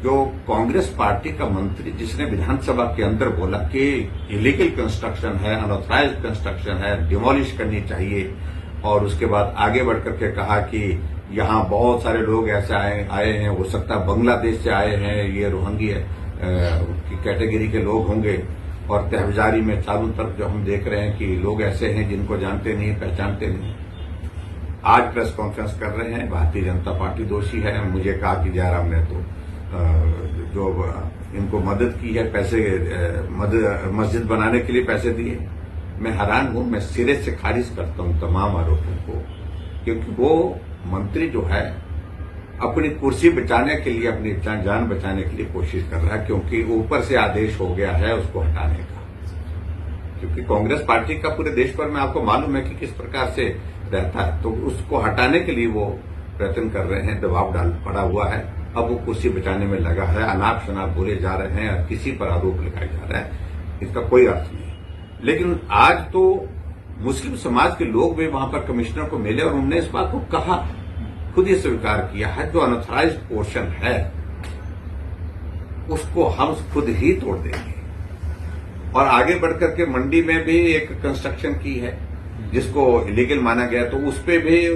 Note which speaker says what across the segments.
Speaker 1: जो कांग्रेस पार्टी का मंत्री जिसने विधानसभा के अंदर बोला कि इलीगल कंस्ट्रक्शन है, अनऑथराइज्ड कंस्ट्रक्शन है, डिमोलिश करनी चाहिए, और उसके बाद आगे बढ़कर के कहा कि यहाँ बहुत सारे लोग ऐसे आए हैं, हो सकता है बांग्लादेश से आए हैं, ये रोहिंग्या की कैटेगरी के लोग होंगे, और तहजारी में चारों तरफ जो हम देख रहे हैं कि लोग ऐसे हैं जिनको जानते नहीं, पहचानते नहीं। आज प्रेस कॉन्फ्रेंस कर रहे हैं, भारतीय जनता पार्टी दोषी है। मुझे कहा कि जयराम ने तो जो इनको मदद की है, पैसे मस्जिद बनाने के लिए पैसे दिए। मैं हैरान हूं, मैं सिरे से खारिज करता हूं तमाम आरोपों को, क्योंकि वो मंत्री जो है अपनी कुर्सी बचाने के लिए, अपनी जान बचाने के लिए कोशिश कर रहा है, क्योंकि ऊपर से आदेश हो गया है उसको हटाने का। क्योंकि कांग्रेस पार्टी का पूरे देश भर में आपको मालूम है कि किस प्रकार से रहता है, तो उसको हटाने के लिए वो प्रयत्न कर रहे हैं, दबाव पड़ा हुआ है। अब वो कुर्सी बचाने में लगा है, अनाप शनाप बोले जा रहे हैं और किसी पर आरोप लगाए जा रहे हैं, इसका कोई अर्थ नहीं। लेकिन आज तो मुस्लिम समाज के लोग भी वहां पर कमिश्नर को मिले और उन्होंने इस बात को कहा, खुद ही स्वीकार किया है, जो अनऑथराइज्ड पोर्शन है उसको हम खुद ही तोड़ देंगे। और आगे बढ़कर के मंडी में भी एक कंस्ट्रक्शन की है जिसको इलीगल माना गया, तो उस पर भी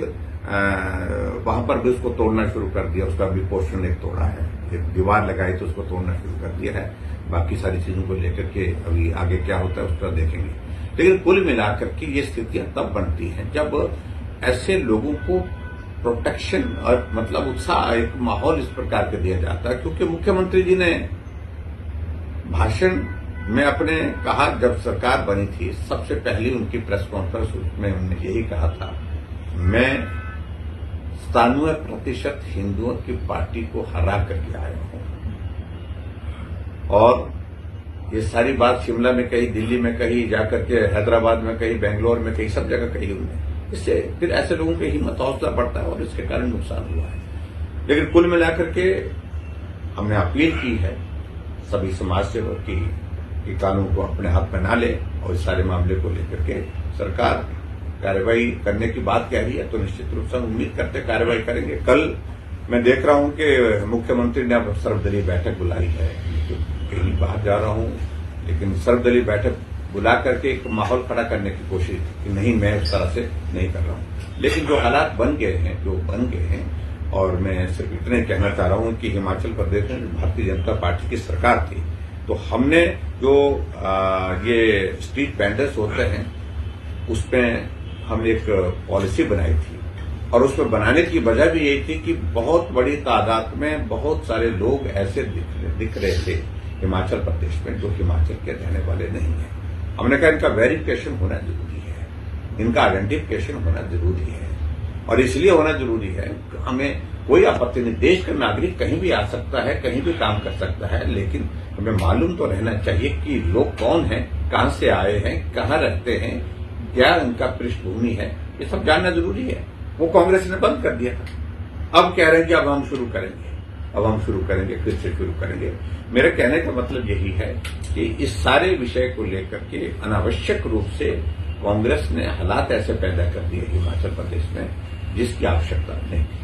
Speaker 1: वहां पर भी उसको तोड़ना शुरू कर दिया। उसका भी पोर्शन एक तोड़ा है, एक दीवार लगाई तो उसको तोड़ना शुरू कर दिया है। बाकी सारी चीजों को लेकर के अभी आगे क्या होता है उसका देखेंगे। लेकिन कुल मिलाकर के ये स्थितियां तब बनती हैं जब ऐसे लोगों को प्रोटेक्शन और मतलब उत्साह, एक माहौल इस प्रकार के दिया जाता है। क्योंकि मुख्यमंत्री जी ने भाषण में अपने कहा, जब सरकार बनी थी सबसे पहली उनकी प्रेस कॉन्फ्रेंस में उन्होंने यही कहा था, मैं 97% हिंदुओं की पार्टी को हरा करके आया हूं। और ये सारी बात शिमला में कही, दिल्ली में कही, जाकर के हैदराबाद में कही, बेंगलोर में कही, सब जगह कही उन्होंने। इससे फिर ऐसे लोगों की हिम्मत हौसला बढ़ता है और इसके कारण नुकसान हुआ है। लेकिन कुल मिलाकर के हमने अपील की है सभी समाज सेवक की कि कानून को अपने हाथ में ना ले और इस सारे मामले को लेकर के सरकार कार्रवाई करने की बात कह रही है, तो निश्चित रूप से हम उम्मीद करते कार्रवाई करेंगे। कल मैं देख रहा हूं कि मुख्यमंत्री ने अब सर्वदलीय बैठक बुलाई है, कहीं बाहर जा रहा हूं, लेकिन सर्वदलीय बैठक बुला करके एक माहौल खड़ा करने की कोशिश कि नहीं, मैं उस तरह से नहीं कर रहा हूं। लेकिन जो हालात बन गए हैं, जो बन गए हैं, और मैं सिर्फ इतना ही कहना चाह रहा हूं कि हिमाचल प्रदेश में भारतीय जनता पार्टी की सरकार थी, तो हमने जो ये स्ट्रीट वेंडर्स होते हैं उसमें हम एक पॉलिसी बनाई थी, और उसमें बनाने की वजह भी यही थी कि बहुत बड़ी तादाद में बहुत सारे लोग ऐसे दिख रहे थे हिमाचल प्रदेश में जो हिमाचल के रहने वाले नहीं हैं। हमने कहा इनका वेरिफिकेशन होना जरूरी है, इनका आइडेंटिफिकेशन होना जरूरी है, और इसलिए होना जरूरी है हमें कोई आपत्ति नहीं, देश का नागरिक कहीं भी आ सकता है, कहीं भी काम कर सकता है, लेकिन हमें मालूम तो रहना चाहिए कि लोग कौन हैं, कहां से आए हैं, कहां रहते हैं, क्या उनका पृष्ठभूमि है, ये सब जानना जरूरी है। वो कांग्रेस ने बंद कर दिया था, अब कह रहे हैं कि अब हम शुरू करेंगे, अब हम शुरू करेंगे, फिर से शुरू करेंगे। मेरे कहने का मतलब यही है कि इस सारे विषय को लेकर के अनावश्यक रूप से कांग्रेस ने हालात ऐसे पैदा कर दिए हिमाचल प्रदेश में जिसकी आवश्यकता नहीं थी।